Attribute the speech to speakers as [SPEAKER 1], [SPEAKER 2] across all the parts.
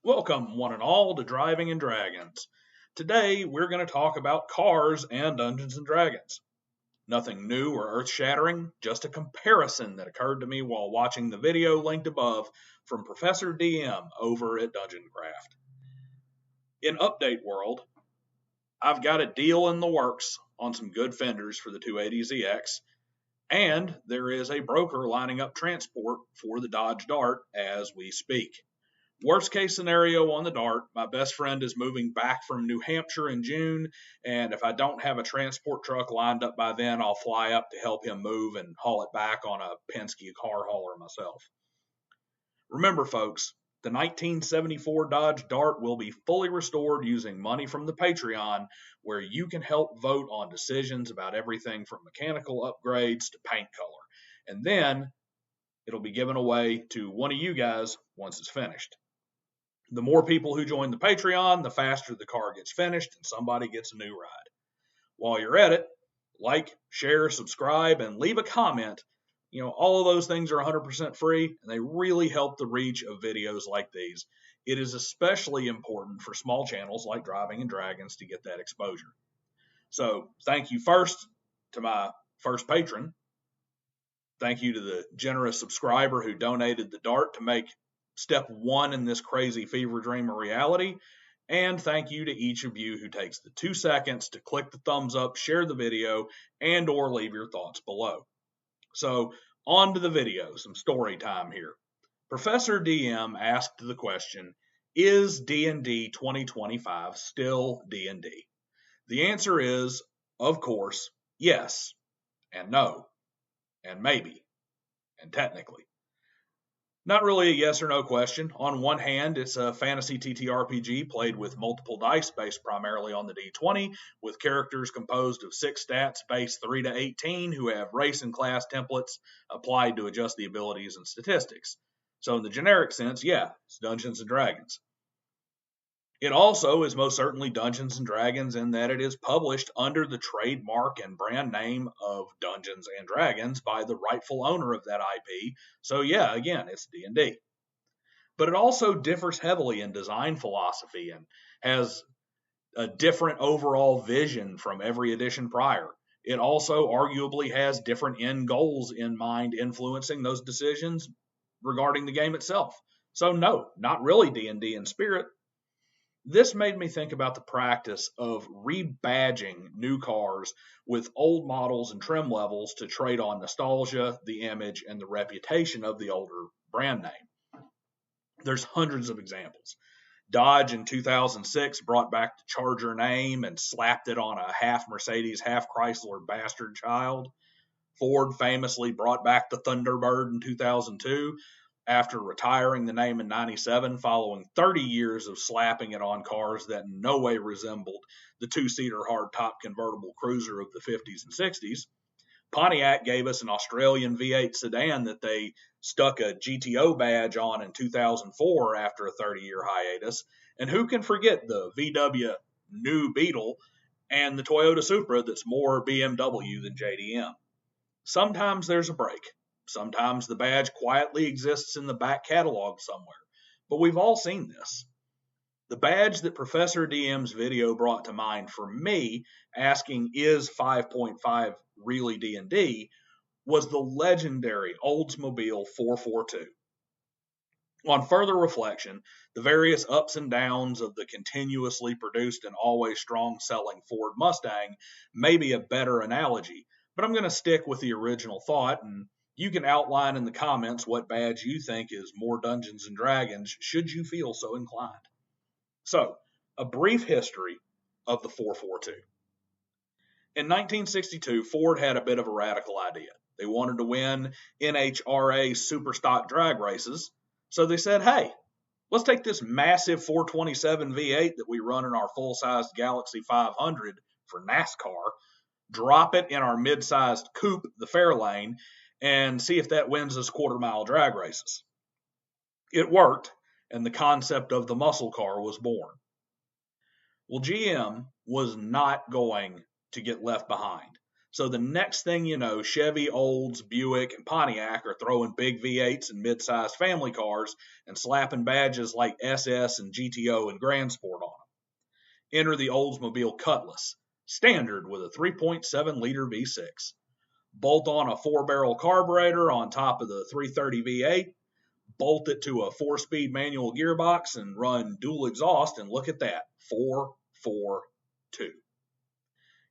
[SPEAKER 1] Welcome, one and all, to Driving and Dragons. Today, we're going to talk about cars and Dungeons and Dragons. Nothing new or earth shattering, just a comparison that occurred to me while watching the video linked above from Professor DM over at Dungeon Craft. In Update World, I've got a deal in the works on some good fenders for the 280ZX, and there is a broker lining up transport for the Dodge Dart as we speak. Worst case scenario on the Dart, my best friend is moving back from New Hampshire in June, and if I don't have a transport truck lined up by then, I'll fly up to help him move and haul it back on a Penske car hauler myself. Remember, folks, the 1974 Dodge Dart will be fully restored using money from the Patreon, where you can help vote on decisions about everything from mechanical upgrades to paint color. And then it'll be given away to one of you guys once it's finished. The more people who join the Patreon, the faster the car gets finished and somebody gets a new ride. While you're at it, like, share, subscribe, and leave a comment. All of those things are 100% free, and they really help the reach of videos like these. It is especially important for small channels like Driving and Dragons to get that exposure. So, thank you first to my first patron. Thank you to the generous subscriber who donated the Dart to make step one in this crazy fever dream a reality. And thank you to each of you who takes the 2 seconds to click the thumbs up, share the video, and or leave your thoughts below. So on to the video, some story time here. Professor DM asked the question, is D&D 2025 still D&D? The answer is, of course, yes, and no, and maybe, and technically. Not really a yes or no question. On one hand, it's a fantasy TTRPG played with multiple dice based primarily on the D20, with characters composed of 6 stats based 3 to 18 who have race and class templates applied to adjust the abilities and statistics. So in the generic sense, yeah, it's Dungeons and Dragons. It also is most certainly Dungeons and Dragons in that it is published under the trademark and brand name of Dungeons and Dragons by the rightful owner of that IP. So yeah, again, it's D&D. But it also differs heavily in design philosophy and has a different overall vision from every edition prior. It also arguably has different end goals in mind influencing those decisions regarding the game itself. So no, not really D&D in spirit. This made me think about the practice of rebadging new cars with old models and trim levels to trade on nostalgia, the image, and the reputation of the older brand name. There's hundreds of examples. Dodge in 2006 brought back the Charger name and slapped it on a half Mercedes, half Chrysler bastard child. Ford famously brought back the Thunderbird in 2002. After retiring the name in 97 following 30 years of slapping it on cars that in no way resembled the 2-seater hardtop convertible cruiser of the 50s and 60s. Pontiac gave us an Australian V8 sedan that they stuck a GTO badge on in 2004 after a 30-year hiatus. And who can forget the VW New Beetle and the Toyota Supra that's more BMW than JDM. Sometimes there's a break. Sometimes the badge quietly exists in the back catalog somewhere, but we've all seen this. The badge that Professor DM's video brought to mind for me, asking is 5.5 really D&D, was the legendary Oldsmobile 442. On further reflection, the various ups and downs of the continuously produced and always strong-selling Ford Mustang may be a better analogy, but I'm going to stick with the original thought, and you can outline in the comments what badge you think is more Dungeons and Dragons, should you feel so inclined. So, a brief history of the 442. In 1962, Ford had a bit of a radical idea. They wanted to win NHRA Superstock drag races, so they said, hey, let's take this massive 427 V8 that we run in our full-sized Galaxy 500 for NASCAR, drop it in our mid-sized coupe, the Fairlane, and see if that wins us quarter-mile drag races. It worked, and the concept of the muscle car was born. Well, GM was not going to get left behind. So the next thing you know, Chevy, Olds, Buick, and Pontiac are throwing big V8s and mid-sized family cars and slapping badges like SS and GTO and Grand Sport on them. Enter the Oldsmobile Cutlass, standard with a 3.7-liter V6. Bolt on a 4-barrel carburetor on top of the 330 V8, bolt it to a 4-speed manual gearbox, and run dual exhaust, and look at that, 442.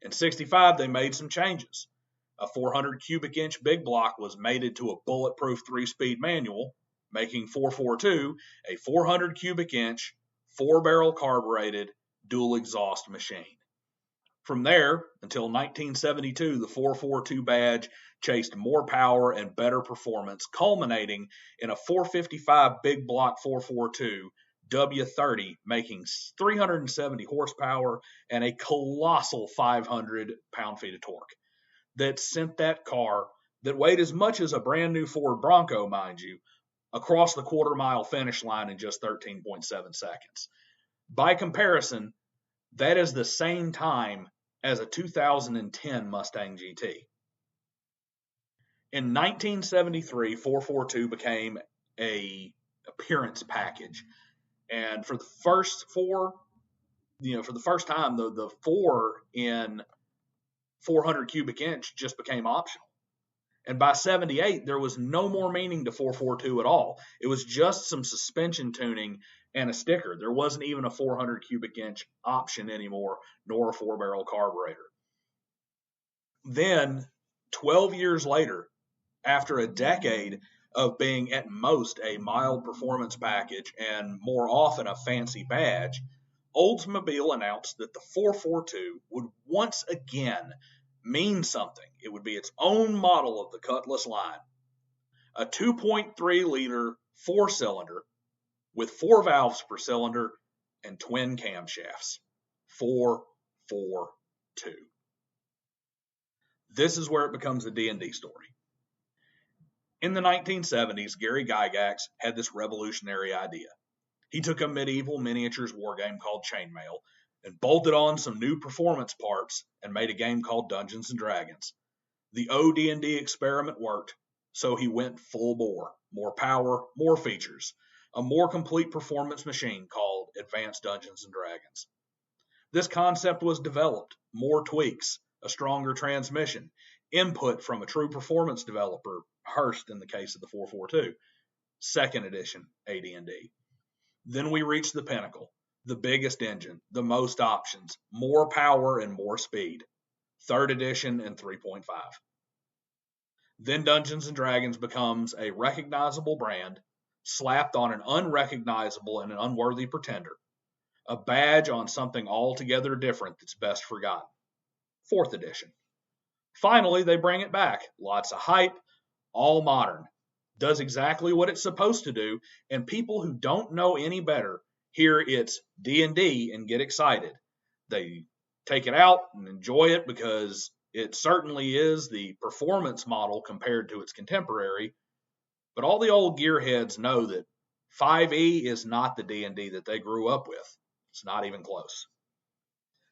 [SPEAKER 1] In 65, they made some changes. A 400 cubic inch big block was mated to a bulletproof 3-speed manual, making 442 a 400 cubic inch, 4-barrel carbureted, dual exhaust machine. From there, until 1972, the 442 badge chased more power and better performance, culminating in a 455 big block 442 W30, making 370 horsepower and a colossal 500 pound-feet of torque that sent that car, that weighed as much as a brand new Ford Bronco, mind you, across the quarter-mile finish line in just 13.7 seconds. By comparison, that is the same time as a 2010 Mustang GT. In 1973, 442 became a appearance package. And for the first time, the 4 in 400 cubic inch just became optional. And by 78, there was no more meaning to 442 at all. It was just some suspension tuning and a sticker. There wasn't even a 400 cubic inch option anymore, nor a 4-barrel carburetor. Then, 12 years later, after a decade of being at most a mild performance package and more often a fancy badge, Oldsmobile announced that the 442 would once again mean something. It would be its own model of the Cutlass line. A 2.3-liter 4-cylinder with 4 valves per cylinder and twin camshafts. 442. This is where it becomes a D&D story. In the 1970s, Gary Gygax had this revolutionary idea. He took a medieval miniatures wargame called Chainmail and bolted on some new performance parts and made a game called Dungeons & Dragons. The OD&D experiment worked, so he went full bore. More power, more features. A more complete performance machine called Advanced Dungeons & Dragons. This concept was developed, more tweaks, a stronger transmission, input from a true performance developer, Hearst in the case of the 442, 2nd edition AD&D. Then we reached the pinnacle, the biggest engine, the most options, more power and more speed, 3rd edition and 3.5. Then Dungeons & Dragons becomes a recognizable brand, slapped on an unrecognizable and an unworthy pretender, a badge on something altogether different that's best forgotten, 4th edition. Finally, they bring it back, lots of hype, all modern, does exactly what it's supposed to do, and people who don't know any better hear it's D&D and get excited. They take it out and enjoy it because it certainly is the performance model compared to its contemporary, but all the old gearheads know that 5e is not the D&D that they grew up with. It's not even close.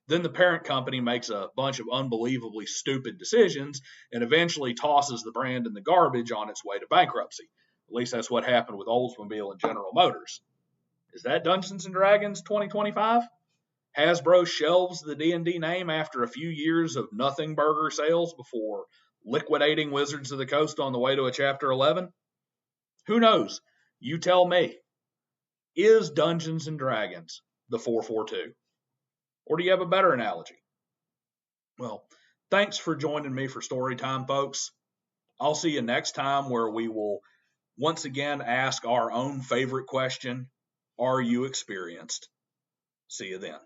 [SPEAKER 1] Then the parent company makes a bunch of unbelievably stupid decisions and eventually tosses the brand in the garbage on its way to bankruptcy. At least that's what happened with Oldsmobile and General Motors. Is that Dungeons & Dragons 2025? Hasbro shelves the D&D name after a few years of nothing burger sales before liquidating Wizards of the Coast on the way to a Chapter 11? Who knows? You tell me. Is Dungeons & Dragons the 442? Or do you have a better analogy? Well, thanks for joining me for story time, folks. I'll see you next time where we will once again ask our own favorite question, are you experienced? See you then.